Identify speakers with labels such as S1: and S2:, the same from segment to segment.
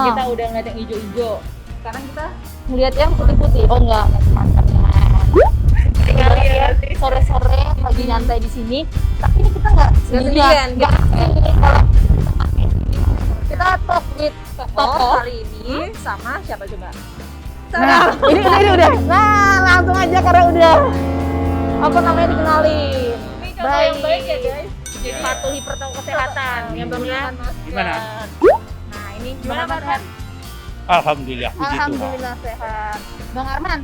S1: Kita udah ngeliat yang hijau-hijau. Sekarang kita ngeliat yang putih-putih. Oh enggak mantap. Tinggal ya sore-sore lagi nyantai di sini. Tapi ini kita nggak sendirian. Kita talk with tokoh hari ini sama siapa coba? Nah, ini udah. Nah, langsung aja karena udah apa namanya dikenalin. Ini contoh yang baik ya guys. Jadi patuhi protokol kesehatan. Yang berhubungan
S2: Gimana?
S1: Nah, ini gimana Bang Arman?
S2: Alhamdulillah, puji Tuhan.
S1: Alhamdulillah sehat. Bang Arman,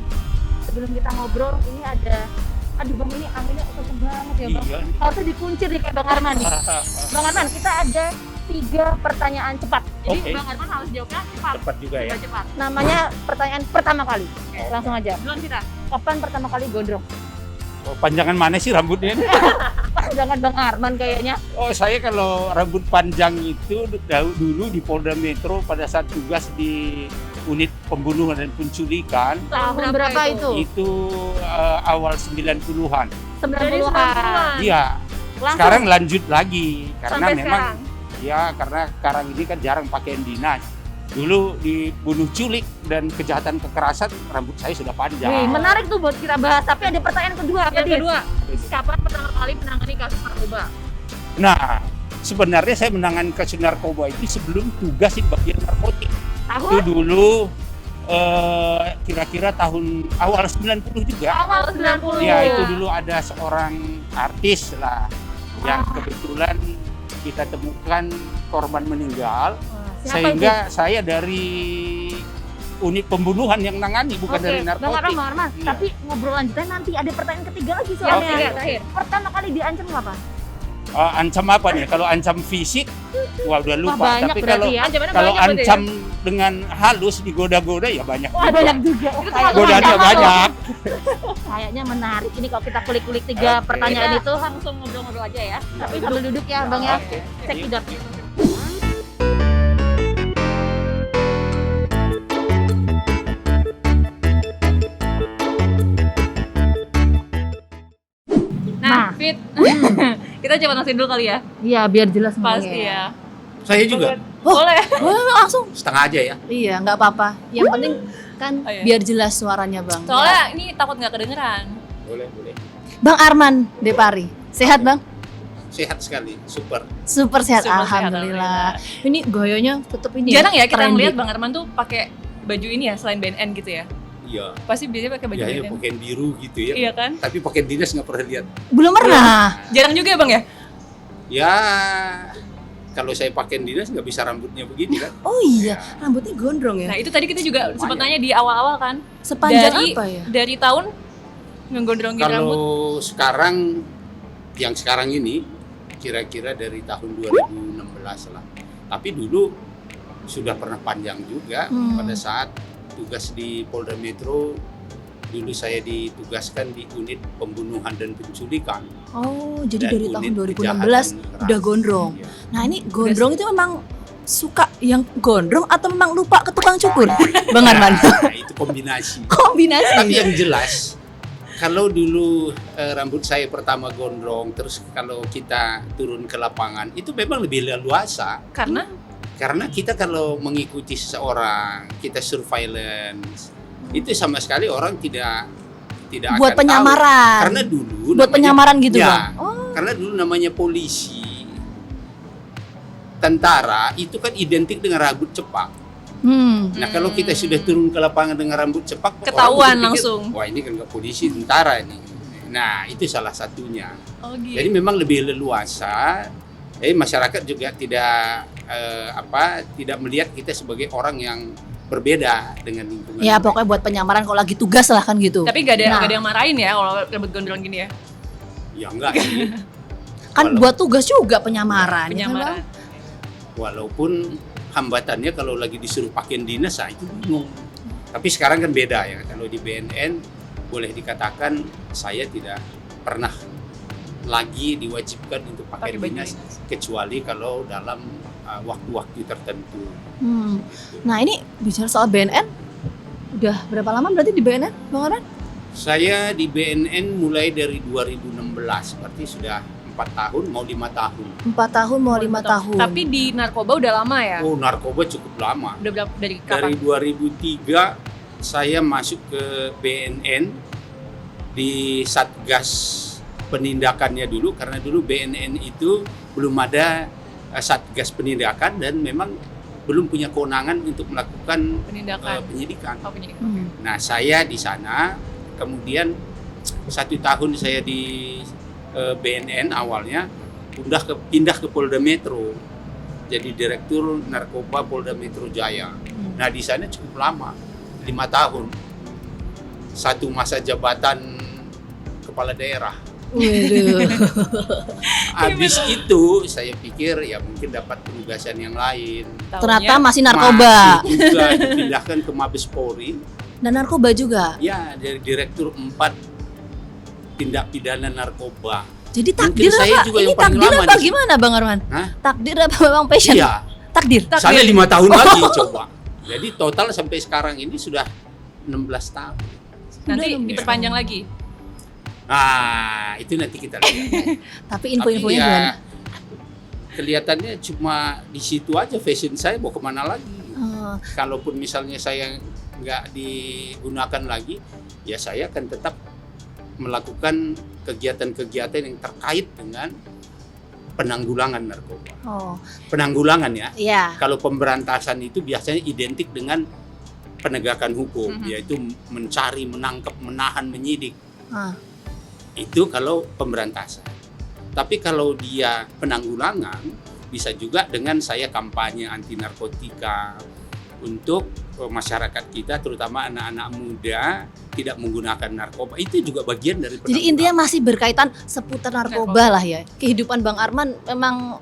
S1: sebelum kita ngobrol ini ada aduh Bang ini anginnya kenceng banget ya Bang.
S2: Iya.
S1: Harusnya dikuncir nih kayak Bang Arman nih. Bang Arman, kita ada 3 pertanyaan cepat. Jadi
S2: Oke.
S1: Bang Arman harus jawabnya cepat.
S2: Cepat juga ya.
S1: Cepat. Namanya pertanyaan pertama kali. Langsung aja. Duluan kita. Kapan pertama kali gondrong?
S2: Oh, panjangan mana sih rambutnya?
S1: Jangan Bang Arman kayaknya.
S2: Oh, saya kalau rambut panjang itu dulu di Polda Metro pada saat tugas di unit pembunuhan dan penculikan.
S1: Tahun berapa itu?
S2: Itu awal 90-an.
S1: 90-an.
S2: Iya.
S1: Langsung.
S2: Sekarang lanjut lagi karena
S1: Sampai
S2: memang
S1: sekarang?
S2: ya karena sekarang ini kan jarang pakaian dinas. Dulu dibunuh culik dan kejahatan kekerasan rambut saya sudah panjang.
S1: Wih, menarik tuh buat kita bahas. Tapi ada pertanyaan kedua.
S3: Yang kedua,
S1: Kapan pertama kali menangani kasus narkoba?
S2: Nah, sebenarnya saya menangani kasus narkoba itu sebelum tugas di bagian narkotik. Itu
S1: Tahun?
S2: dulu kira-kira tahun awal 90 juga.
S1: Awal 90.
S2: Ya, itu dulu ada seorang artis lah yang kebetulan kita temukan korban meninggal.
S1: Siapa
S2: Sehingga saya dari unit pembunuhan yang nangani, bukan dari
S1: Bang
S2: narkotik.
S1: Arman,
S2: Iya.
S1: tapi ngobrol lanjutan nanti ada pertanyaan ketiga lagi
S3: yang
S1: soalnya.
S3: ketiga terakhir.
S1: Pertama kali diancam apa?
S2: Ancam apa nih? Kalau ancam fisik, wah udah lupa.
S1: banyak
S2: Tapi
S1: berarti
S2: kalau
S1: ya.
S3: Ancamannya
S2: kalau
S3: banyak berarti
S2: ancam dengan halus digoda-goda ya banyak.
S1: Wah, banyak juga.
S2: Godaannya banyak.
S1: Kayaknya menarik ini kalau kita kulik-kulik 3
S2: Oke.
S1: pertanyaan itu.
S3: Langsung ngobrol-ngobrol aja ya.
S1: Tapi sambil duduk ya Bang ya.
S2: Oke.
S1: Cek tidak.
S3: Nah, Fit. Kita coba nasiin dulu kali ya.
S1: Iya, biar jelas
S3: Pasti
S1: semuanya.
S3: ya.
S2: Saya juga
S3: Boleh.
S4: Langsung.
S2: setengah aja ya.
S4: Iya, nggak apa-apa. Yang penting kan
S3: Oh, iya.
S4: biar jelas suaranya, Bang.
S3: Soalnya ini takut nggak kedengeran.
S2: Boleh.
S4: Bang Arman Depari. Sehat, Bang?
S2: Sehat sekali, super.
S4: Super sehat,
S3: Super sehat,
S4: alhamdulillah. Ini goyonya tetap ini.
S3: Jarang ya kita
S4: trendy.
S3: ngeliat Bang Arman tuh pakai baju ini ya selain BNN gitu ya.
S2: Iya.
S3: Pasti biasanya pakai baju
S2: Ya,
S3: BNN.
S2: pakaian biru gitu ya.
S3: Iya kan?
S2: Tapi pakaian dinas nggak pernah lihat.
S4: Belum pernah.
S3: Jarang juga ya Bang ya?
S2: Ya, kalau saya pakaian dinas nggak bisa rambutnya begini kan.
S4: Oh iya, rambutnya gondrong ya.
S3: Nah itu tadi kita juga sempat nanya di awal-awal kan.
S4: Sepanjang
S3: dari-
S4: apa ya?
S3: Dari tahun ngegondrongin rambut.
S2: Kalau sekarang, yang sekarang ini, kira-kira dari tahun 2016 lah. Tapi dulu sudah pernah panjang juga pada saat tugas di Polda Metro. Dulu saya ditugaskan di unit pembunuhan dan penculikan.
S4: Oh, jadi
S2: dan
S4: dari tahun
S2: unit
S4: 2016
S2: kejahatan
S4: udah
S2: keras.
S4: gondrong.
S2: Iya.
S4: Nah, ini gondrong itu memang suka yang gondrong atau memang lupa ke tukang cukur? Bang Arman.
S2: Nah, itu kombinasi.
S4: Kombinasi.
S2: Tapi yang jelas, kalau dulu rambut saya pertama gondrong, terus kalau kita turun ke lapangan, itu memang lebih leluasa.
S3: Karena
S2: Karena kita kalau mengikuti seseorang, kita surveillance, itu sama sekali orang tidak
S4: Buat
S2: akan
S4: penyamaran.
S2: tahu. Karena dulu
S4: Buat
S2: namanya-
S4: penyamaran gitu,
S2: ya,
S4: Bang. Oh.
S2: Karena dulu namanya polisi, tentara itu kan identik dengan rambut cepak. Nah, kalau kita sudah turun ke lapangan dengan rambut cepak,
S3: Ketahuan
S2: orang berpikir,
S3: langsung.
S2: wah ini kan nggak polisi, tentara ini. Nah, itu salah satunya.
S3: oh gitu.
S2: Jadi memang lebih leluasa. Masyarakat juga tidak tidak melihat kita sebagai orang yang berbeda dengan lingkungan.
S4: Ya, pokoknya buat penyamaran kalau lagi tugas lah kan gitu.
S3: Tapi gak
S4: Nah.
S3: ada yang marahin ya kalau rambut gondrong gini ya.
S2: Ya enggak sih.
S4: Kan buat tugas juga penyamaran. ya kan,
S3: Penyamaran.
S4: Bang?
S2: Walaupun hambatannya kalau lagi disuruh pakaian dinas, itu bingung. Tapi sekarang kan beda ya. Kalau di BNN boleh dikatakan saya tidak pernah lagi diwajibkan untuk
S3: Pakai
S2: pakai
S3: baju
S2: dinas, kecuali kalau dalam waktu-waktu tertentu.
S4: Nah, ini bicara soal BNN, udah berapa lama berarti di BNN, Bang Arman?
S2: Saya di BNN mulai dari 2016, berarti sudah 4 tahun mau 5 tahun.
S4: 4 tahun mau 5 tahun.
S3: Tapi di narkoba udah lama ya?
S2: Oh, narkoba cukup lama.
S3: Dari
S2: Dari
S3: kapan?
S2: 2003 saya masuk ke BNN di Satgas penindakannya dulu, karena dulu BNN itu belum ada Satgas penindakan dan memang belum punya kewenangan untuk melakukan penyidikan.
S3: Oh, penyidikan.
S2: Nah, saya di sana, kemudian 1 tahun saya di BNN awalnya, pindah ke Polda Metro, jadi Direktur Narkoba Polda Metro Jaya. Nah, di sana cukup lama, 5 tahun, 1 masa jabatan kepala daerah.
S4: Waduh.
S2: Habis itu saya pikir ya mungkin dapat penugasan yang lain.
S4: Ternyata masih narkoba.
S2: Masih juga dipindahkan ke Mabes Polri.
S4: Dan narkoba juga.
S2: Ya, dari Direktur 4 Tindak Pidana Narkoba.
S4: Jadi
S2: Mungkin
S4: takdir
S2: saya
S4: apa?
S2: juga
S4: Ini
S2: yang paling
S4: takdir
S2: lama
S4: apa
S2: di situ.
S4: gimana Bang Arman?
S2: Hah?
S4: Takdir apa memang passion?
S2: Iya,
S4: Takdir.
S2: saya 5 tahun lagi coba. Jadi total sampai sekarang ini sudah 16 tahun.
S3: Nanti
S4: Udah,
S3: diperpanjang lagi.
S2: Nah, itu nanti kita lihat.
S4: Tapi info-infonya
S2: Tapi
S4: gimana?
S2: kelihatannya cuma di situ aja fashion saya, mau kemana lagi.
S4: Oh,
S2: Kalaupun misalnya saya nggak digunakan lagi, ya saya akan tetap melakukan kegiatan-kegiatan yang terkait dengan penanggulangan narkoba.
S4: oh,
S2: Penanggulangan ya.
S4: iya.
S2: Kalau pemberantasan itu biasanya identik dengan penegakan hukum, yaitu mencari, menangkap, menahan, menyidik.
S4: Ah.
S2: Itu kalau pemberantasan. Tapi kalau dia penanggulangan, bisa juga dengan saya kampanye anti narkotika untuk masyarakat kita, terutama anak-anak muda, tidak menggunakan narkoba. Itu juga bagian dari penanggulangan.
S4: Jadi intinya masih berkaitan seputar narkoba lah ya. Kehidupan Bang Arman memang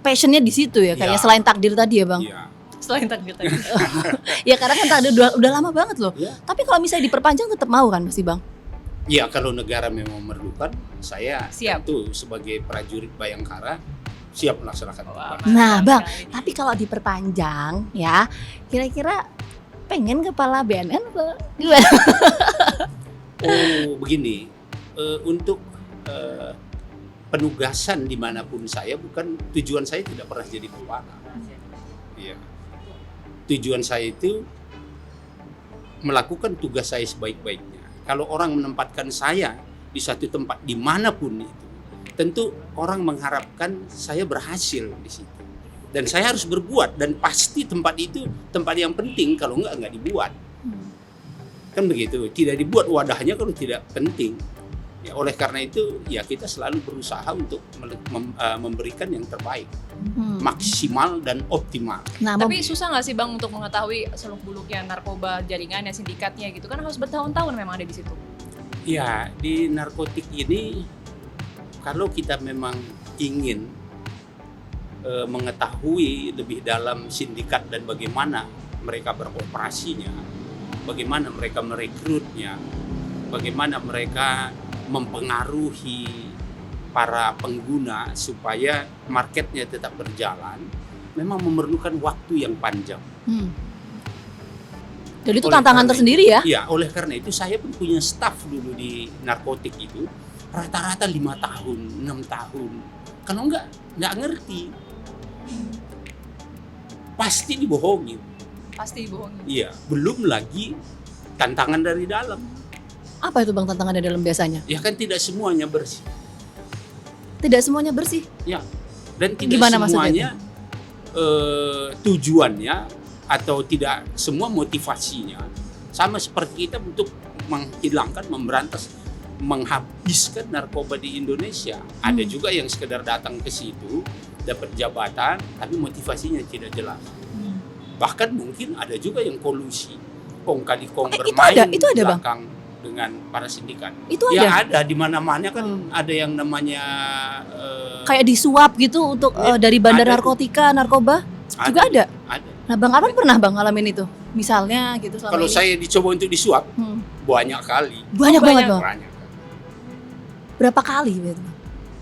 S4: passionnya di situ ya, kayaknya
S2: Iya.
S4: selain takdir tadi ya Bang.
S2: Iya.
S3: Selain takdir tadi.
S4: Ya karena kan takdir udah lama banget loh.
S2: Iya.
S4: Tapi kalau misalnya diperpanjang tetap mau kan pasti Bang?
S2: Ya, kalau negara memang memerlukan, saya
S3: Siap.
S2: tentu sebagai prajurit Bayangkara siap melaksanakan tugas.
S4: Nah, Bang,
S3: sekali.
S4: tapi kalau diperpanjang ya, kira-kira pengen kepala BNN apa gimana?
S2: Oh, begini, untuk penugasan dimanapun saya, bukan tujuan saya tidak pernah jadi kepala. Iya. Tujuan saya itu melakukan tugas saya sebaik-baiknya. Kalau orang menempatkan saya di satu tempat dimanapun itu, tentu orang mengharapkan saya berhasil di situ. Dan saya harus berbuat, dan pasti tempat itu tempat yang penting, kalau nggak dibuat. Kan begitu, tidak dibuat wadahnya kalau tidak penting. Ya, oleh karena itu, ya kita selalu berusaha untuk memberikan yang terbaik, maksimal dan optimal.
S4: Nah,
S3: Tapi susah nggak sih Bang untuk mengetahui seluk-beluknya narkoba, jaringannya, sindikatnya gitu kan harus bertahun-tahun memang ada di situ.
S2: Ya, di narkotik ini kalau kita memang ingin mengetahui lebih dalam sindikat dan bagaimana mereka beroperasinya, bagaimana mereka merekrutnya, bagaimana mereka mempengaruhi para pengguna supaya marketnya tetap berjalan, memang memerlukan waktu yang panjang.
S4: Jadi itu
S2: Oleh
S4: tantangan
S2: karena
S4: tersendiri ya?
S2: Iya, oleh karena itu saya pun punya staff dulu di narkotik itu, rata-rata 5 tahun, 6 tahun. Kalau nggak ngerti. Pasti dibohongin.
S3: Pasti bohongin.
S2: Iya, belum lagi tantangan dari dalam.
S4: Apa itu Bang tantangannya dalam biasanya?
S2: Ya kan tidak semuanya bersih.
S4: Tidak semuanya bersih.
S2: Ya, dan tidak
S4: Gimana maksudnya
S2: semuanya tujuannya atau tidak semua motivasinya sama seperti kita untuk menghilangkan, memberantas, menghabiskan narkoba di Indonesia. Ada juga yang sekedar datang ke situ, dapat jabatan, tapi motivasinya tidak jelas. Bahkan mungkin ada juga yang kolusi, kong kali kong bermain
S4: itu ada, Bang?
S2: belakang dengan para sindikat.
S4: Itu
S2: Ya
S4: ada.
S2: ada, di mana-mana kan ada yang namanya
S4: Kayak disuap gitu untuk
S2: Iya,
S4: dari bandar
S2: ada tuh.
S4: narkotika, narkoba juga ada.
S2: Ada.
S4: Nah, Bang Arman pernah Bang ngalamin itu? Misalnya gitu selama
S2: Kalau
S4: ini.
S2: saya dicoba untuk disuap,
S4: Hmm.
S2: banyak kali.
S4: Banyak banget Bang.
S2: Banyak.
S4: Berapa kali gitu?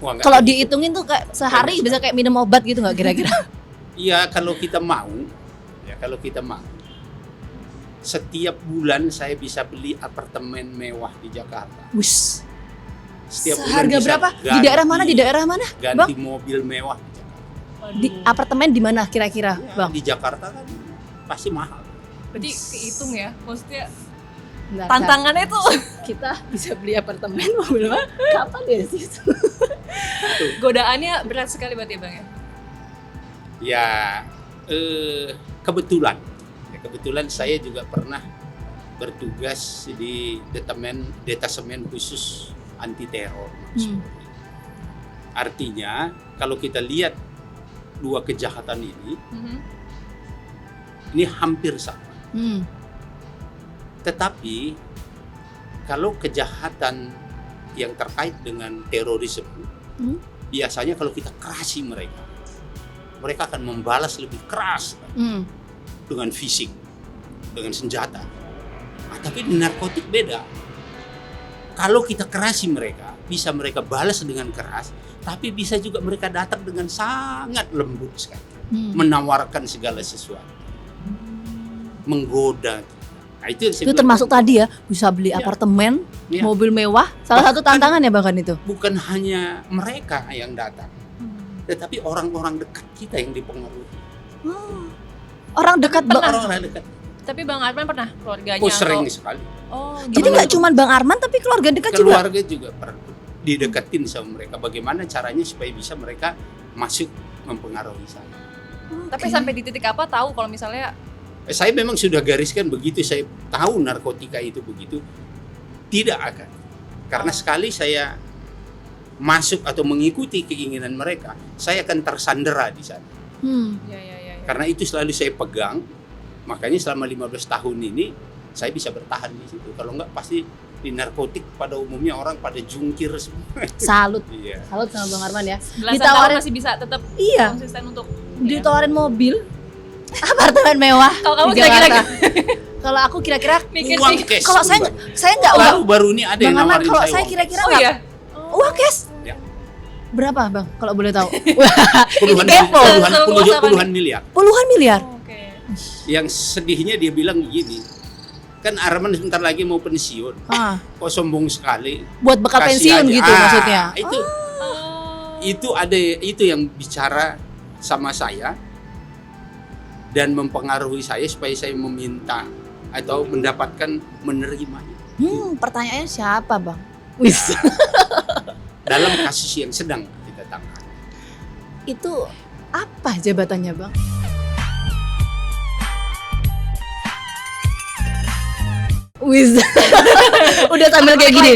S2: Wah, nggak
S4: Kalau
S2: tahu.
S4: dihitungin tuh kayak sehari
S2: Banyak
S4: bisa kayak minum obat gitu nggak kira-kira?
S2: Iya, kalau kita mau, setiap bulan saya bisa beli apartemen mewah di Jakarta.
S4: Wus.
S2: Setiap bulan
S4: Seharga
S2: bisa
S4: berapa? Di
S2: ganti-
S4: daerah mana? Di daerah mana? Bang?
S2: Ganti mobil mewah di Jakarta.
S4: Di apartemen di mana kira-kira,
S2: Ya,
S4: Bang?
S2: di Jakarta kan pasti mahal.
S3: Berarti kehitung ya, maksudnya
S4: Bentar,
S3: tantangannya tuh
S4: kita bisa beli apartemen mobil mah kapan ya sih?
S3: godaannya berat sekali berarti Bang ya.
S2: Ya kebetulan saya juga pernah bertugas di detasemen khusus anti teror. Artinya kalau kita lihat dua kejahatan ini hampir sama. Tetapi kalau kejahatan yang terkait dengan terorisme, biasanya kalau kita kerasi mereka akan membalas lebih keras dengan fisik, dengan senjata. Nah, tapi di narkotik beda. Kalau kita kerasi mereka, bisa mereka balas dengan keras, tapi bisa juga mereka datang dengan sangat lembut sekali, menawarkan segala sesuatu, menggoda. Nah, itu
S4: termasuk tadi ya, bisa beli apartemen, mobil mewah. Salah satu tantangan ya bahkan itu.
S2: Bukan hanya mereka yang datang, tetapi orang-orang dekat kita yang dipengaruhi.
S4: Orang dekat
S2: Orang-orang dekat.
S3: Tapi Bang Arman pernah keluarganya
S2: Sering
S3: atau
S2: sekali.
S4: Jadi nggak cuma Bang Arman tapi keluarga dekat juga.
S2: Keluarga juga perlu dideketin sama mereka. Bagaimana caranya supaya bisa mereka masuk mempengaruhi saya.
S3: Tapi sampai di titik apa tahu kalau misalnya
S2: Saya memang sudah gariskan begitu. Saya tahu narkotika itu begitu. Tidak akan. Karena sekali saya masuk atau mengikuti keinginan mereka, saya akan tersandera di sana.
S3: ya.
S2: Karena itu selalu saya pegang. Makanya selama 15 tahun ini saya bisa bertahan di situ. Kalau enggak pasti di narkotik pada umumnya orang pada jungkir semua.
S4: Salut.
S2: Iya.
S4: Salut sama Bang Arman ya.
S3: belasan tahun masih bisa tetap
S4: Iya.
S3: konsisten untuk
S4: Ditawarin mobil, apartemen mewah.
S3: Kalau kamu
S4: di
S3: kira-kira
S4: Jakarta. Kalau aku kira-kira
S3: mikir
S2: Uang
S3: sih.
S2: cash.
S4: kalau saya nggak
S2: baru ini ada yang
S4: Bang Arman,
S2: nawarin
S4: kalau
S2: saya
S4: saya
S2: uang
S4: kira-kira
S3: Oh
S4: nggak
S3: iya.
S4: uang cash.
S2: Ya.
S4: Berapa Bang kalau boleh tahu?
S2: puluhan,
S4: Kepo.
S2: puluhan miliar.
S4: Puluhan miliar.
S3: Oke.
S2: Yang sedihnya dia bilang begini, kan Arman sebentar lagi mau pensiun, kok sombong sekali.
S4: Buat bekal
S2: Kasih
S4: pensiun
S2: aja.
S4: gitu maksudnya.
S2: Itu ada itu yang bicara sama saya dan mempengaruhi saya supaya saya meminta atau mendapatkan menerimanya.
S4: Pertanyaannya siapa Bang?
S2: Ya, dalam kasus yang sedang kita tangani.
S4: Itu apa jabatannya Bang? Wis. Udah sambil kayak gini.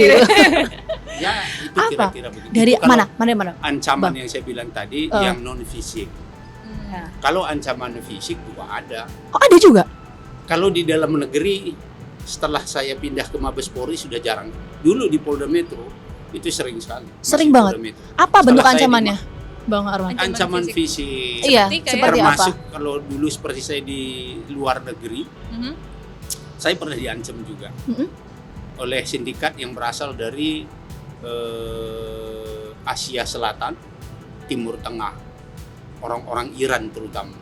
S2: Ya, itu
S4: Apa?
S2: kira-kira begitu.
S4: Dari
S2: Itu kalau
S4: mana?
S2: ancaman
S4: Bang.
S2: yang saya bilang tadi yang non fisik.
S4: Ya.
S2: Kalau ancaman fisik juga ada.
S4: Oh, ada juga.
S2: Kalau di dalam negeri setelah saya pindah ke Mabes Polri sudah jarang. Dulu di Polda Metro itu sering sekali.
S4: Sering
S2: Masih
S4: banget.
S2: Polda Metro.
S4: Apa bentuk
S2: Setelah saya
S4: ancamannya, Bang Arman?
S2: Ancaman fisik.
S4: Iya,
S3: Seperti kayak-
S4: seperti apa?
S2: Termasuk kalau dulu seperti saya di luar negeri, saya pernah diancam juga oleh sindikat yang berasal dari Asia Selatan, Timur Tengah, orang-orang Iran terutama.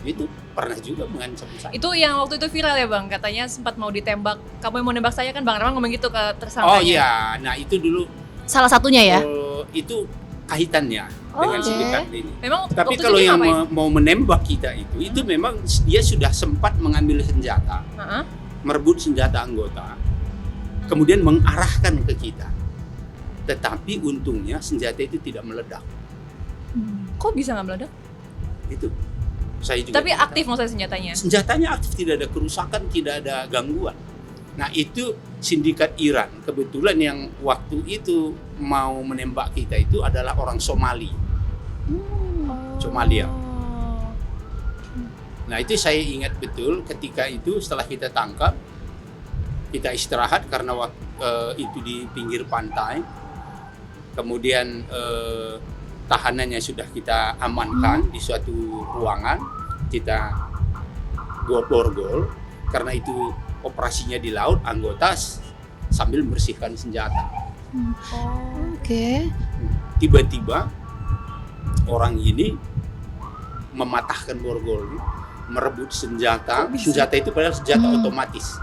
S2: Itu pernah juga mengancam saya.
S3: Itu yang waktu itu viral ya Bang, katanya sempat mau ditembak. Kamu yang mau nembak saya kan Bang Arman ngomong gitu ke tersangkanya.
S2: Oh iya, nah itu dulu
S4: Salah satunya ya.
S2: itu kaitannya dengan
S4: Oke.
S2: sindikat ini.
S3: Memang
S2: Tapi
S3: waktu
S2: kalau
S3: itu dia
S2: yang
S3: ngapain?
S2: mau menembak kita itu memang dia sudah sempat mengambil senjata,
S3: Heeh.
S2: merebut senjata anggota, kemudian mengarahkan ke kita. Tetapi untungnya senjata itu tidak meledak.
S3: Kok bisa nggak meledak?
S2: Itu saya juga.
S3: Tapi
S2: tidak
S3: aktif
S2: tahu.
S3: maksudnya senjatanya.
S2: Senjatanya aktif, tidak ada kerusakan, tidak ada gangguan. Nah itu sindikat Iran. Kebetulan yang waktu itu mau menembak kita itu adalah orang Somali. Somalia. Nah itu saya ingat betul ketika itu setelah kita tangkap, kita istirahat karena itu di pinggir pantai. Kemudian tahanannya sudah kita amankan di suatu ruangan, kita borgol karena itu operasinya di laut, anggota sambil membersihkan senjata.
S4: Oke.
S2: Tiba-tiba orang ini mematahkan borgol, merebut senjata. Senjata itu padahal senjata otomatis.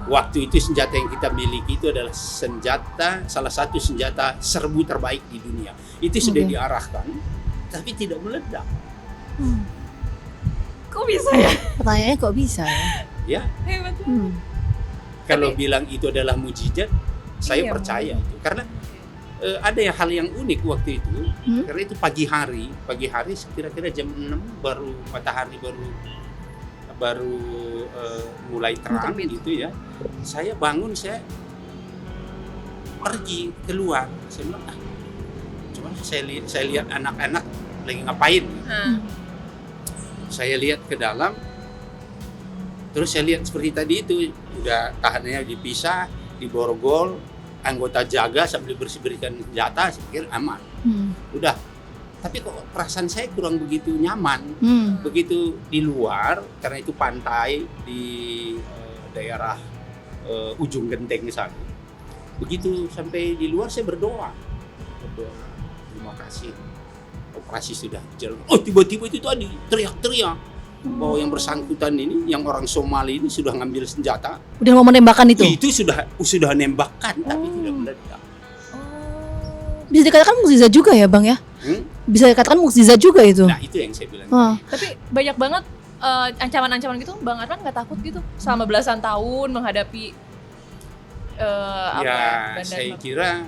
S2: Waktu itu senjata yang kita miliki itu adalah salah satu senjata serbu terbaik di dunia. Itu sudah
S4: Oke.
S2: diarahkan, tapi tidak meledak.
S3: Kok bisa ya?
S4: Pertanyaannya kok bisa ya?
S2: Ya,
S3: Hebat.
S2: kalau bilang itu adalah mukjizat, saya
S3: Iya,
S2: percaya itu. Karena ada hal yang unik waktu itu. Karena itu pagi hari kira-kira jam 6 baru matahari baru mulai terang
S3: Terbit.
S2: gitu ya. Saya bangun, saya pergi keluar. Saya bilang, coba saya lihat anak-anak lagi ngapain. Saya lihat ke dalam, terus saya lihat seperti tadi itu, udah tahanannya dipisah, diborgol, anggota jaga sambil bersih-bersihkan senjata, saya pikir aman. Udah, tapi kok perasaan saya kurang begitu nyaman. Begitu di luar, karena itu pantai di daerah ujung genteng sana. Begitu sampai di luar saya berdoa, terima kasih. Operasi sudah jalan. Oh, tiba-tiba itu tadi teriak-teriak bahwa yang bersangkutan ini, yang orang Somali ini sudah ngambil senjata.
S4: Udah mau menembakkan itu?
S2: Itu sudah nembakkan, tapi tidak meledak.
S4: Bisa dikatakan mukjizat juga ya Bang ya? Bisa dikatakan mukjizat juga itu.
S2: Nah, itu yang saya bilang.
S3: Tapi banyak banget ancaman-ancaman gitu. Bang Arman nggak takut gitu selama belasan tahun menghadapi
S2: Ya,
S3: bandar
S2: saya kira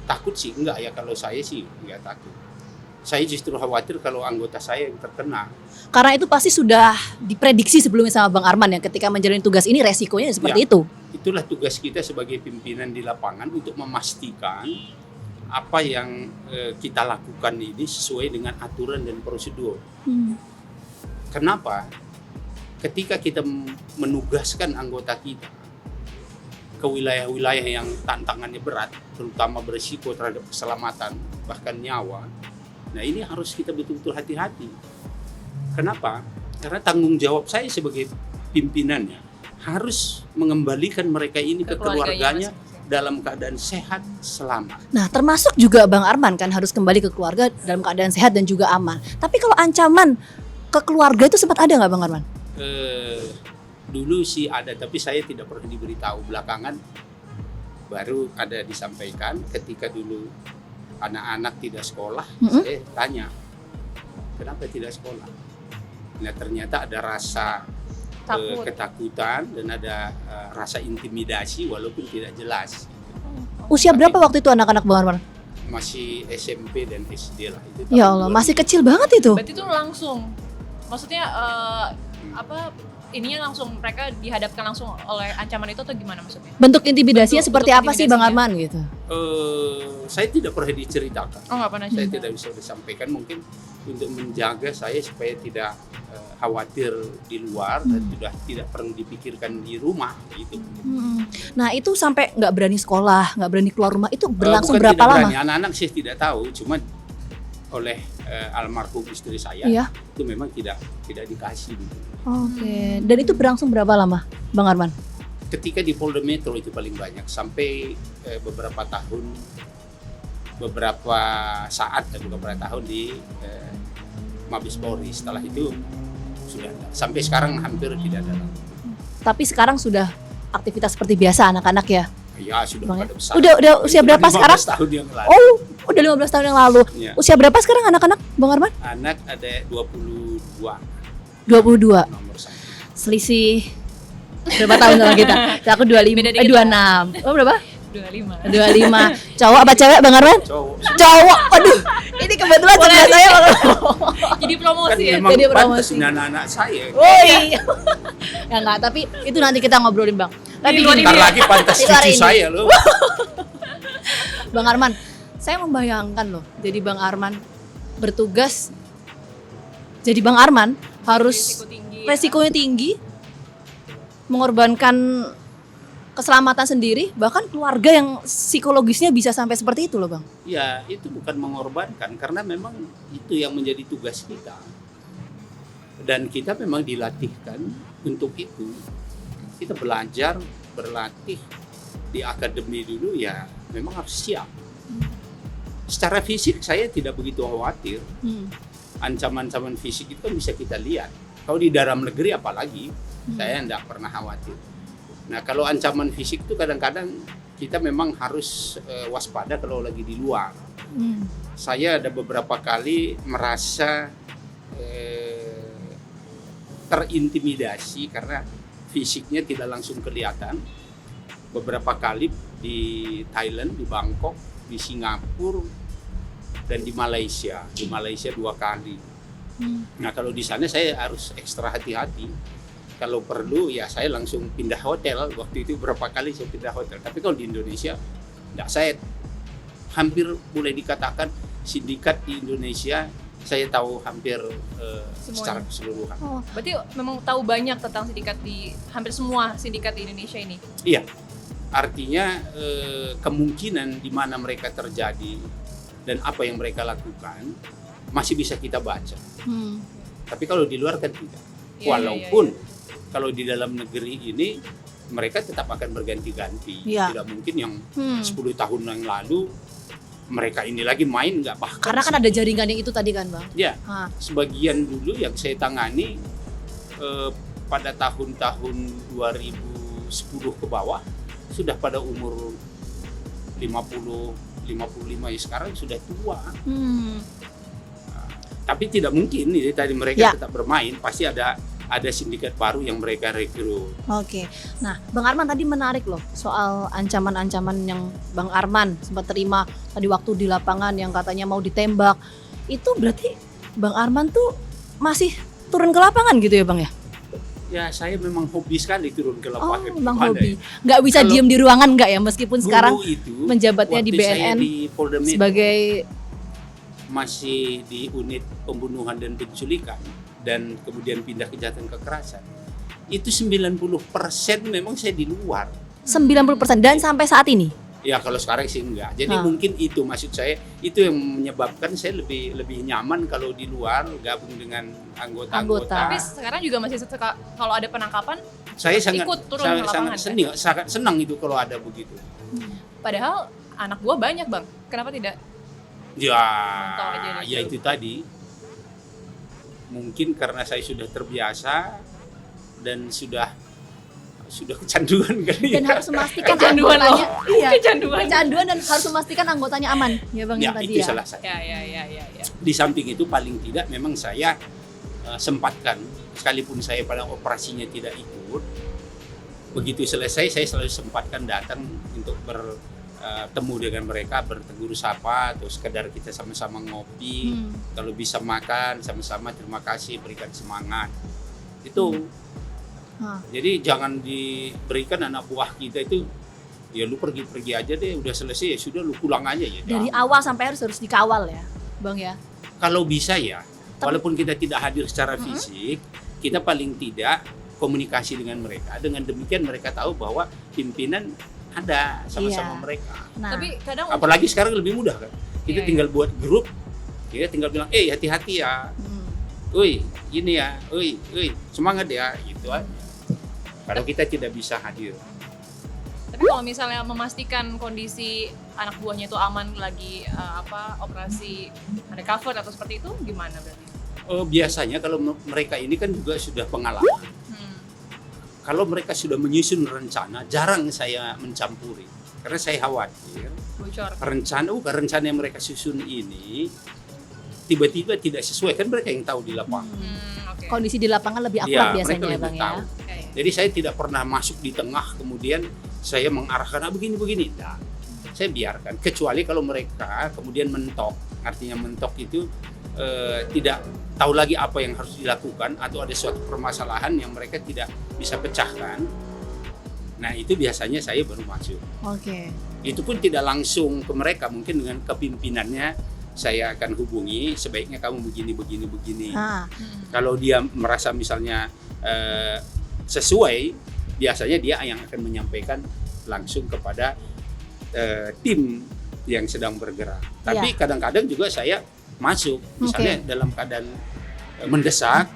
S2: takut sih enggak ya. Kalau saya sih enggak takut. Saya justru khawatir kalau anggota saya yang terkena.
S4: Karena itu pasti sudah diprediksi sebelumnya sama Bang Arman ya, ketika menjalani tugas ini resikonya seperti itu.
S2: Itulah tugas kita sebagai pimpinan di lapangan untuk memastikan apa yang kita lakukan ini sesuai dengan aturan dan prosedur. Kenapa? Ketika kita menugaskan anggota kita ke wilayah-wilayah yang tantangannya berat, terutama berisiko terhadap keselamatan, bahkan nyawa, nah ini harus kita betul-betul hati-hati. Kenapa? Karena tanggung jawab saya sebagai pimpinannya harus mengembalikan mereka ini ke keluarganya dalam keadaan sehat, selamat.
S4: Nah, termasuk juga Bang Arman kan harus kembali ke keluarga dalam keadaan sehat dan juga aman. Tapi kalau ancaman ke keluarga itu sempat ada nggak Bang Arman?
S2: Dulu sih ada, tapi saya tidak pernah diberitahu. Belakangan baru ada disampaikan ketika dulu anak-anak tidak sekolah. Saya tanya, kenapa tidak sekolah? Nah, ternyata ada rasa ketakutan dan ada rasa intimidasi walaupun tidak jelas.
S4: Usia berapa waktu itu anak-anak Bang Arman?
S2: Masih SMP dan SD lah. Itu
S4: Ya
S2: tahun
S4: Allah,
S2: 2000.
S4: masih kecil banget itu.
S3: Berarti itu langsung, maksudnya ininya langsung mereka dihadapkan langsung oleh ancaman itu atau gimana maksudnya?
S4: Bentuk intimidasinya
S3: Bentuk
S4: seperti apa sih Bang
S3: intimidasinya.
S4: Arman gitu?
S2: Saya tidak pernah diceritakan.
S3: Oh, nggak pernah
S2: Saya
S3: cerita.
S2: tidak bisa disampaikan, mungkin untuk menjaga saya supaya tidak khawatir di luar dan sudah tidak perlu dipikirkan di rumah gitu.
S4: Nah itu sampai nggak berani sekolah, nggak berani keluar rumah, itu berlangsung
S2: Bukan
S4: berapa
S2: tidak
S4: lama?
S2: berani. Anak-anak sih tidak tahu, cuma oleh almarhum istri saya
S4: Iya.
S2: itu memang tidak dikasih gitu.
S4: Oke, dan itu berlangsung berapa lama Bang Arman?
S2: Ketika di Polda Metro itu paling banyak sampai beberapa saat dan beberapa tahun di Mabes Polri. Setelah itu sudah ada. Sampai sekarang hampir tidak ada lagi.
S4: Tapi sekarang sudah aktivitas seperti biasa anak-anak ya?
S2: Ya sudah
S4: Bang,
S2: pada besar.
S4: Udah usia
S2: Itu
S4: berapa
S2: 15
S4: sekarang?
S2: tahun yang lalu.
S4: Oh, udah 15 tahun yang lalu.
S2: Ya.
S4: Usia berapa sekarang anak-anak Bang Arman?
S2: Anak ada 22
S4: 22.
S2: nomor 1.
S4: Selisih berapa tahun sama kita? Aku 25,
S3: Beda dikit.
S4: 26. Oh berapa?
S3: 25.
S4: 25. Cowok apa cewek Bang Arman?
S2: Cowok.
S4: Cowok. Aduh, ini kebetulan sebelah saya.
S3: Jadi
S2: Kan
S3: promosi ya.
S2: memang
S4: Jadi
S2: pantas
S4: promosi.
S2: dengan anak-anak saya.
S4: Oh iya. Ya enggak, tapi itu nanti kita ngobrolin Bang. Tapi
S3: luar
S4: gini,
S2: Ntar lagi pantas
S4: Di luar
S2: cucu
S4: ini.
S2: saya loh.
S4: Bang Arman, saya membayangkan loh, jadi Bang Arman bertugas, jadi Bang Arman harus
S3: Risiko tinggi.
S4: resikonya tinggi, mengorbankan keselamatan sendiri, bahkan keluarga yang psikologisnya bisa sampai seperti itu loh Bang.
S2: Ya itu bukan mengorbankan, karena memang itu yang menjadi tugas kita. Dan kita memang dilatihkan untuk itu. Kita belajar, berlatih di akademi dulu ya memang harus siap. Secara fisik saya tidak begitu khawatir. Ancaman-ancaman fisik itu kan bisa kita lihat. Kalau di dalam negeri apalagi, saya tidak pernah khawatir. Nah, kalau ancaman fisik itu kadang-kadang kita memang harus waspada kalau lagi di luar. Saya ada beberapa kali merasa terintimidasi karena fisiknya tidak langsung kelihatan. Beberapa kali di Thailand, di Bangkok, di Singapura, dan di Malaysia. Di Malaysia 2 kali. Nah, kalau di sana saya harus ekstra hati-hati. Kalau perlu ya saya langsung pindah hotel. Waktu itu berapa kali saya pindah hotel. Tapi kalau di Indonesia, enggak, saya hampir boleh dikatakan sindikat di Indonesia saya tahu hampir secara keseluruhan.
S3: Oh, berarti memang tahu banyak tentang sindikat di hampir semua sindikat di Indonesia ini.
S2: Iya, artinya kemungkinan di mana mereka terjadi dan apa yang mereka lakukan masih bisa kita baca. Tapi kalau di luar kan tidak. Walaupun kalau di dalam negeri ini mereka tetap akan berganti-ganti. Tidak mungkin yang 10 tahun yang lalu mereka ini lagi main nggak, bahkan
S4: Karena kan ada jaringan yang itu tadi kan Bang.
S2: ya sebagian dulu yang saya tangani pada tahun-tahun 2010 ke bawah sudah pada umur 50-55 ya, sekarang sudah tua. Tapi tidak mungkin ini tadi mereka tetap bermain, pasti ada sindikat baru yang mereka rekrut.
S4: Oke. Nah, Bang Arman tadi menarik loh soal ancaman-ancaman yang Bang Arman sempat terima tadi waktu di lapangan yang katanya mau ditembak. Itu berarti Bang Arman tuh masih turun ke lapangan gitu ya Bang ya?
S2: Ya, saya memang hobi sekali turun ke lapangan.
S4: Bang hobi. Nggak bisa diem di ruangan nggak ya, meskipun sekarang
S2: itu,
S4: menjabatnya di BNN
S2: di Polda Metro,
S4: sebagai
S2: masih di unit pembunuhan dan penculikan dan kemudian pindah kejahatan kekerasan. Itu 90% memang saya di luar.
S4: 90% dan sampai saat ini?
S2: Ya kalau sekarang sih enggak. Jadi mungkin itu maksud saya, itu yang menyebabkan saya lebih nyaman kalau di luar gabung dengan anggota-anggota.
S3: Tapi sekarang juga masih kalau ada penangkapan
S2: saya sangat
S3: ikut turun ke lapangan.
S2: sangat senang itu kalau ada begitu.
S3: Padahal anak buah banyak Bang. Kenapa tidak?
S2: Ya itu tadi. Mungkin karena saya sudah terbiasa dan sudah kecanduan kali
S4: dan
S2: ya.
S4: harus memastikan
S3: Kecanduan
S4: anggotanya
S3: Kecanduan
S4: dan harus memastikan anggotanya aman ya Bang
S2: Ya,
S4: yang tadi
S2: itu
S4: ya.
S2: salah satu.
S3: Ya.
S2: Di samping itu paling tidak memang saya sempatkan, sekalipun saya pada operasinya tidak ikut, begitu selesai saya selalu sempatkan datang untuk bertemu dengan mereka, bertegur sapa atau sekedar kita sama-sama ngopi. Kalau bisa makan sama-sama, terima kasih, berikan semangat itu. Jadi jangan diberikan anak buah kita itu ya lu pergi aja deh, udah selesai ya sudah lu pulang aja ya.
S4: Dari awal sampai harus dikawal ya Bang ya.
S2: Kalau bisa ya, walaupun kita tidak hadir secara fisik, kita paling tidak komunikasi dengan mereka. Dengan demikian mereka tahu bahwa pimpinan ada sama-sama mereka.
S4: Nah,
S3: Tapi kadang
S2: Apalagi sekarang lebih mudah kan. Kita tinggal buat grup, kita tinggal bilang, hati-hati ya. Oi, ini ya, oi, semangat ya, gitu aja. Kalau kita tidak bisa hadir.
S3: Tapi kalau misalnya memastikan kondisi anak buahnya itu aman lagi operasi undercover atau seperti itu gimana berarti?
S2: Biasanya kalau mereka ini kan juga sudah pengalaman. Kalau mereka sudah menyusun rencana, jarang saya mencampuri. Karena saya khawatir
S3: Bocor.
S2: rencana yang mereka susun ini tiba-tiba tidak sesuai, kan mereka yang tahu di lapangan.
S3: Okay.
S4: Kondisi di lapangan lebih akurat biasanya ya Bang
S2: tahu. Jadi saya tidak pernah masuk di tengah kemudian saya mengarahkan begini-begini. Nah, saya biarkan. Kecuali kalau mereka kemudian mentok. Artinya mentok itu tidak tahu lagi apa yang harus dilakukan atau ada suatu permasalahan yang mereka tidak bisa pecahkan. Nah itu biasanya saya baru masuk. Itu pun tidak langsung ke mereka, mungkin dengan kepimpinannya saya akan hubungi, sebaiknya kamu begini. Kalau dia merasa misalnya sesuai, biasanya dia yang akan menyampaikan langsung kepada tim yang sedang bergerak. Tapi kadang-kadang juga saya masuk, misalnya dalam keadaan mendesak,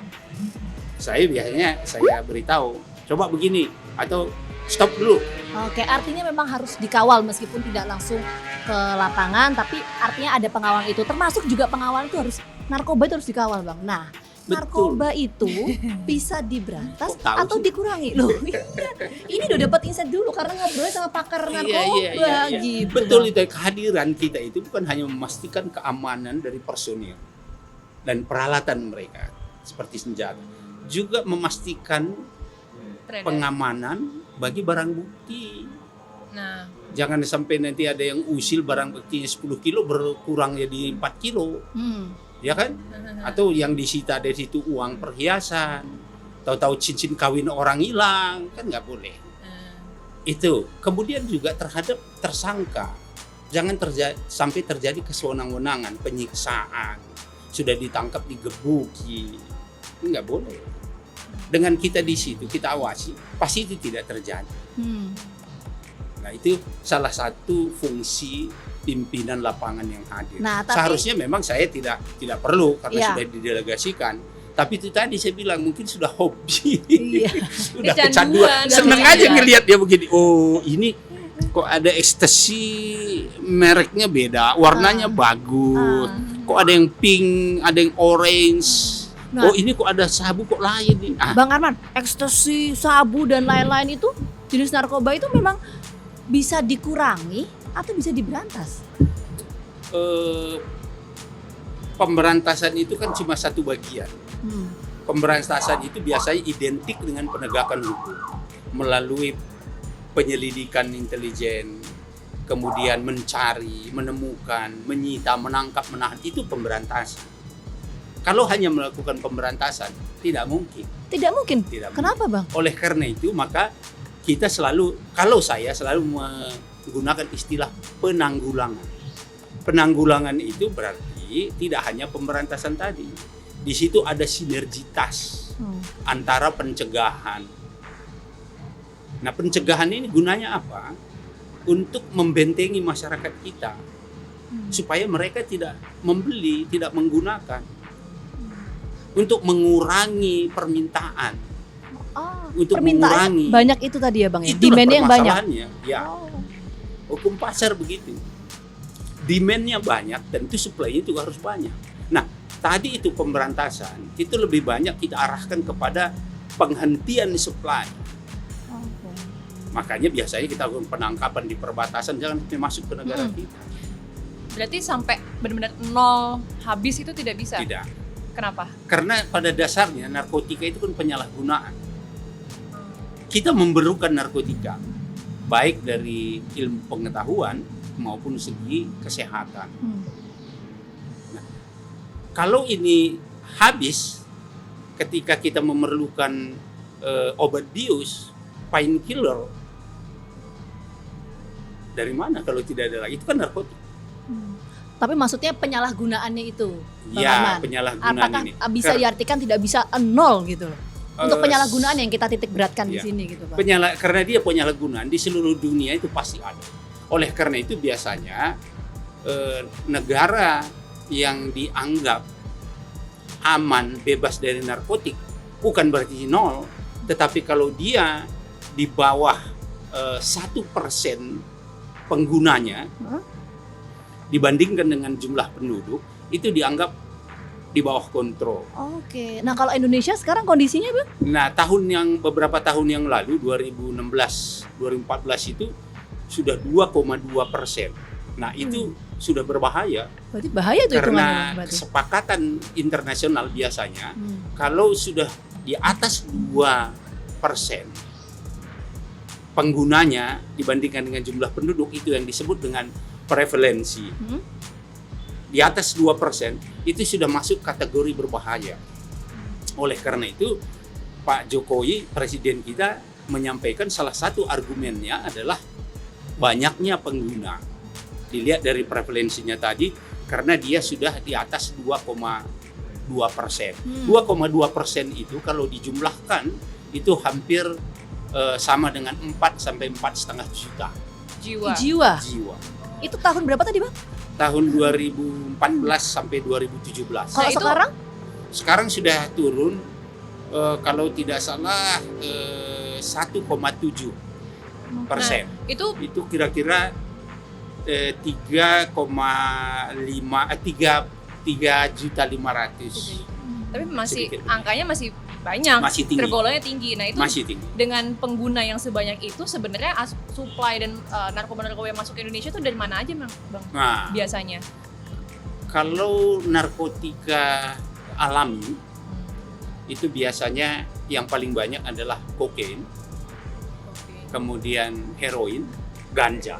S2: saya biasanya saya beritahu, coba begini atau stop dulu.
S4: Artinya memang harus dikawal meskipun tidak langsung ke lapangan, tapi artinya ada pengawal itu. Termasuk juga pengawal itu harus narkoba itu harus dikawal Bang. Nah, narkoba itu bisa diberantas
S2: Kok tahu
S4: atau
S2: sih?
S4: dikurangi loh. Ini udah dapat insight dulu karena ngobrolnya sama pakar narkoba gitu.
S2: Betul,
S4: Bang.
S2: itu kehadiran kita itu bukan hanya memastikan keamanan dari personil dan peralatan mereka seperti senjata, juga memastikan
S3: Beredar.
S2: pengamanan bagi barang bukti.
S3: Nah,
S2: Jangan sampai nanti ada yang usil barang buktinya 10 kilo berkurang jadi 4 kilo, ya kan? Atau yang disita dari situ uang perhiasan, tahu-tahu cincin kawin orang hilang, kan nggak boleh. Itu. Kemudian juga terhadap tersangka, jangan sampai terjadi kesewenang-wenangan, penyiksaan, sudah ditangkap digebuki, nggak boleh. Dengan kita di situ kita awasi, pasti itu tidak terjadi. Nah, itu salah satu fungsi pimpinan lapangan yang hadir.
S4: Nah, tapi-
S2: Seharusnya memang saya tidak perlu karena
S4: Iya.
S2: sudah didelegasikan. Tapi itu tadi saya bilang mungkin sudah hobi,
S4: Iya.
S2: sudah
S3: Kecanduan,
S2: kecanduan. Seneng
S3: kecanduan.
S2: aja ngelihat dia begini. Oh, ini kok ada ekstasi, mereknya beda, warnanya bagus. Kok ada yang pink, ada yang orange.
S4: Nah.
S2: Oh, ini kok ada sabu kok lain nih.
S4: Bang Arman, ekstasi, sabu dan lain-lain itu jenis narkoba itu memang bisa dikurangi atau bisa diberantas?
S2: Pemberantasan itu kan cuma satu bagian. Pemberantasan itu biasanya identik dengan penegakan hukum melalui penyelidikan intelijen, kemudian mencari, menemukan, menyita, menangkap, menahan, itu pemberantasan. Kalau hanya melakukan pemberantasan, tidak mungkin.
S4: Tidak mungkin.
S2: Tidak
S4: Kenapa, Bang?
S2: Oleh karena itu, maka kita saya selalu menggunakan istilah penanggulangan. Penanggulangan itu berarti tidak hanya pemberantasan tadi. Di situ ada sinergitas antara pencegahan. Nah, pencegahan ini gunanya apa? Untuk membentengi masyarakat kita. Supaya mereka tidak membeli, tidak menggunakan. Untuk mengurangi permintaan. Untuk
S4: Permintaannya
S2: mengurangi.
S4: banyak itu tadi ya, Bang ya.
S2: Itulah
S4: Demand-nya yang banyak.
S2: permasalahannya. Ya. Hukum pasar begitu. Demand-nya banyak, tentu supply-nya juga harus banyak. Nah, tadi itu pemberantasan, itu lebih banyak kita arahkan kepada penghentian supply. Makanya biasanya kita lakukan penangkapan di perbatasan, jangan sampai masuk ke negara kita.
S3: berarti sampai benar-benar nol habis itu tidak bisa?
S2: Tidak.
S3: Kenapa?
S2: Karena pada dasarnya narkotika itu kan penyalahgunaan. Kita memerlukan narkotika, baik dari ilmu pengetahuan maupun segi kesehatan. Nah, kalau ini habis ketika kita memerlukan obat bius, painkiller, dari mana kalau tidak ada lagi? Itu kan narkotika.
S4: Tapi maksudnya penyalahgunaannya itu, Bang
S2: Ya,
S4: Arman.
S2: penyalahgunaan
S4: Apakah
S2: ini.
S4: bisa diartikan tidak bisa nol gitu loh? Untuk
S2: Eh,
S4: penyalahgunaan yang kita titik beratkan di
S2: iya.
S4: sini gitu, Bang.
S2: Karena dia penyalahgunaan di seluruh dunia itu pasti ada. Oleh karena itu biasanya negara yang dianggap aman, bebas dari narkotik bukan berarti nol, tetapi kalau dia di bawah 1% penggunanya dibandingkan dengan jumlah penduduk, itu dianggap di bawah kontrol.
S4: Oke. Nah, kalau Indonesia sekarang kondisinya, Bang?
S2: Nah, beberapa tahun yang lalu 2016, 2014 itu sudah 2,2%. Nah, itu sudah berbahaya
S4: Berarti bahaya tuh hitungannya, Bang,
S2: karena
S4: berarti.
S2: kesepakatan internasional biasanya kalau sudah di atas 2% penggunanya dibandingkan dengan jumlah penduduk, itu yang disebut dengan prevalensi. Di atas 2% itu sudah masuk kategori berbahaya. Oleh karena itu Pak Jokowi, presiden kita, menyampaikan salah satu argumennya adalah banyaknya pengguna. Dilihat dari prevalensinya tadi, karena dia sudah di atas 2,2%. 2,2% itu kalau dijumlahkan itu hampir sama dengan 4 sampai 4,5 juta
S3: Jiwa.
S2: jiwa.
S4: Itu tahun berapa tadi, Bang?
S2: Tahun 2014 sampai 2017.
S4: Kalau
S3: itu-
S4: sekarang?
S2: Sekarang sudah turun kalau tidak salah 1,7%.
S3: Itu
S2: Itu kira-kira 3,5 3.500.000
S3: Tapi masih
S2: Sedikit.
S3: angkanya masih banyak,
S2: Masih tinggi.
S3: tergolongnya tinggi. Nah itu
S2: Masih tinggi.
S3: dengan pengguna yang sebanyak itu sebenarnya supply dan narkoba-narkoba yang masuk ke Indonesia itu dari mana aja Bang?
S2: Nah,
S3: Biasanya.
S2: kalau narkotika alami itu biasanya yang paling banyak adalah kokain,
S3: Oke.
S2: kemudian heroin, ganja.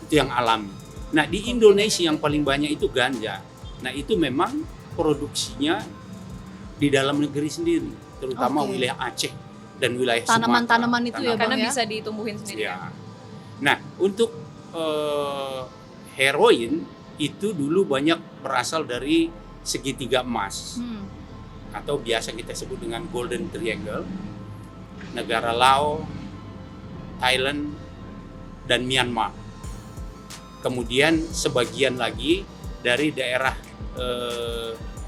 S2: Itu yang alami. Nah, di Indonesia yang paling banyak itu ganja. Nah, itu memang produksinya di dalam negeri sendiri, terutama
S4: Oke.
S2: wilayah Aceh dan wilayah
S4: Tanaman-tanaman
S2: Sumatera.
S4: itu ya, Bang,
S3: Karena
S4: ya?
S3: bisa ditumbuhin sendiri.
S2: Ya. Nah, untuk heroin itu dulu banyak berasal dari segitiga emas atau biasa kita sebut dengan Golden Triangle, negara Laos, Thailand, dan Myanmar. Kemudian sebagian lagi dari daerah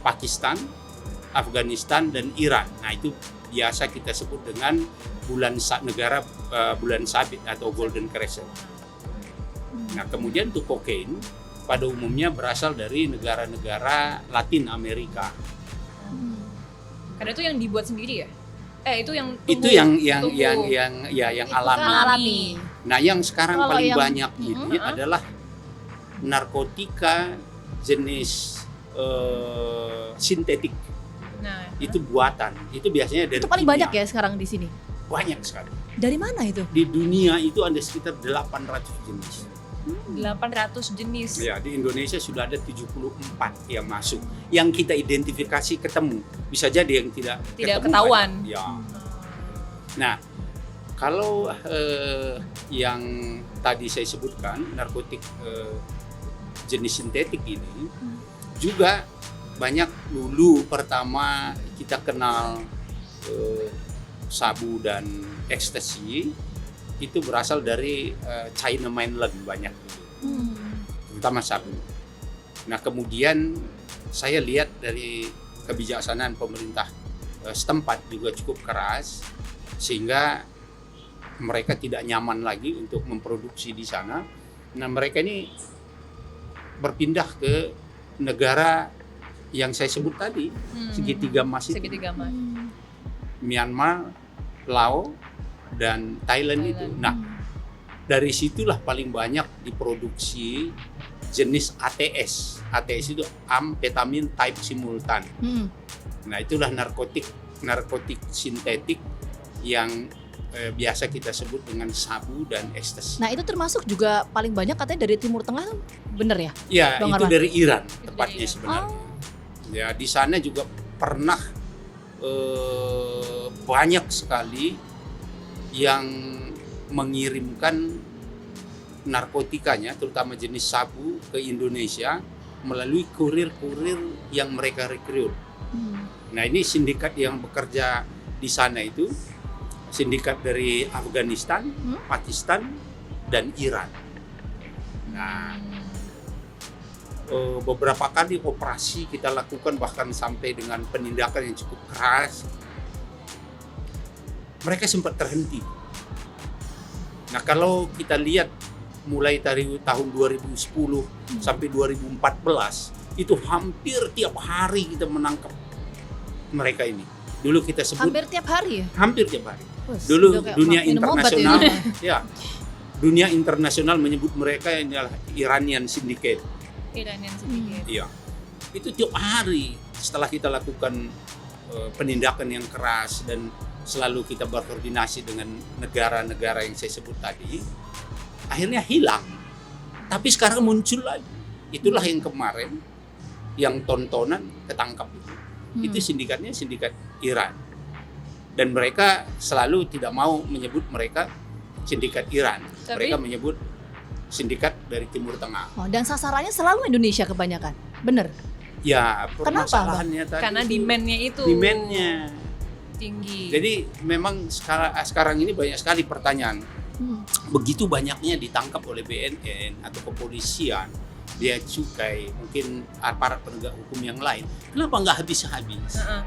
S2: Pakistan, Afghanistan, dan Iran. Nah, itu biasa kita sebut dengan negara bulan sabit atau Golden Crescent. Nah, kemudian untuk kokain pada umumnya berasal dari negara-negara Latin Amerika.
S3: Karena itu yang dibuat sendiri ya? Itu yang
S2: Itu
S3: tumbuh,
S2: yang
S3: tumbuh.
S2: yang
S4: Itu
S2: alami.
S4: kan alami.
S2: Nah, yang sekarang
S4: Kalau
S2: paling
S4: yang-
S2: banyak ini adalah narkotika jenis sintetik.
S3: Nah,
S2: Itu buatan. Itu biasanya dari
S4: Itu paling
S2: India.
S4: banyak ya sekarang di sini.
S2: Banyak sekali.
S4: Dari mana itu?
S2: Di dunia itu ada sekitar 800 jenis.
S3: 800 jenis.
S2: Ya, di Indonesia sudah ada 74 yang masuk. Yang kita identifikasi ketemu. Bisa jadi yang tidak ketemu
S3: ketahuan.
S2: banyak. Ya. Nah, kalau yang tadi saya sebutkan narkotik jenis sintetik ini juga banyak. Dulu pertama kita kenal sabu dan ekstasi itu berasal dari China mainland banyak, terutama sabu. Nah, kemudian saya lihat dari kebijaksanaan pemerintah setempat juga cukup keras sehingga mereka tidak nyaman lagi untuk memproduksi di sana. Nah, mereka ini berpindah ke negara yang saya sebut tadi, segitiga emas itu.
S3: Segitiga emas.
S2: Myanmar, Laos, dan Thailand itu. Nah, dari situlah paling banyak diproduksi jenis ATS. ATS itu amfetamin type simultan. Nah, itulah narkotik sintetik yang biasa kita sebut dengan sabu dan ekstasi.
S4: Nah, itu termasuk juga paling banyak katanya dari Timur Tengah, bener ya?
S2: Ya,
S4: Bang
S2: itu
S4: Arman?
S2: dari Iran
S3: Itu
S2: tepatnya
S3: dari Iran.
S2: sebenarnya. Ya, di sana juga pernah banyak sekali yang mengirimkan narkotikanya, terutama jenis sabu, ke Indonesia melalui kurir-kurir yang mereka rekrut. Nah, ini sindikat yang bekerja di sana itu sindikat dari Afghanistan, Pakistan, dan Iran. Nah, beberapa kali operasi kita lakukan bahkan sampai dengan penindakan yang cukup keras. Mereka sempat terhenti. Nah, kalau kita lihat mulai dari tahun 2010 sampai 2014 itu hampir tiap hari kita menangkap mereka ini. Dulu kita sebut
S4: Hampir tiap hari ya?
S2: hampir tiap hari.
S4: Wes,
S2: Dulu
S4: udah kayak
S2: dunia
S4: minum obat
S2: internasional,
S4: ya.
S2: ya, dunia internasional menyebut mereka ini adalah Iranian Syndicate.
S3: Iranian sedikit.
S2: Iya, itu tiap hari setelah kita lakukan penindakan yang keras dan selalu kita berkoordinasi dengan negara-negara yang saya sebut tadi, akhirnya hilang. Tapi sekarang muncul lagi. Itulah yang kemarin, yang tontonan ketangkap itu. Itu sindikatnya sindikat Iran. Dan mereka selalu tidak mau menyebut mereka sindikat Iran.
S3: Tapi-
S2: Mereka menyebut sindikat dari Timur Tengah.
S4: Oh, dan sasarannya selalu Indonesia kebanyakan, bener?
S2: Ya,
S4: Kenapa,
S2: permasalahannya tadi.
S3: Karena
S2: itu
S3: demand-nya itu
S2: Demand-nya.
S3: tinggi.
S2: Jadi memang sekarang ini banyak sekali pertanyaan. Begitu banyaknya ditangkap oleh BNN atau kepolisian, bea cukai, mungkin aparat penegak hukum yang lain. Kenapa nggak habis-habis?
S3: Heeh.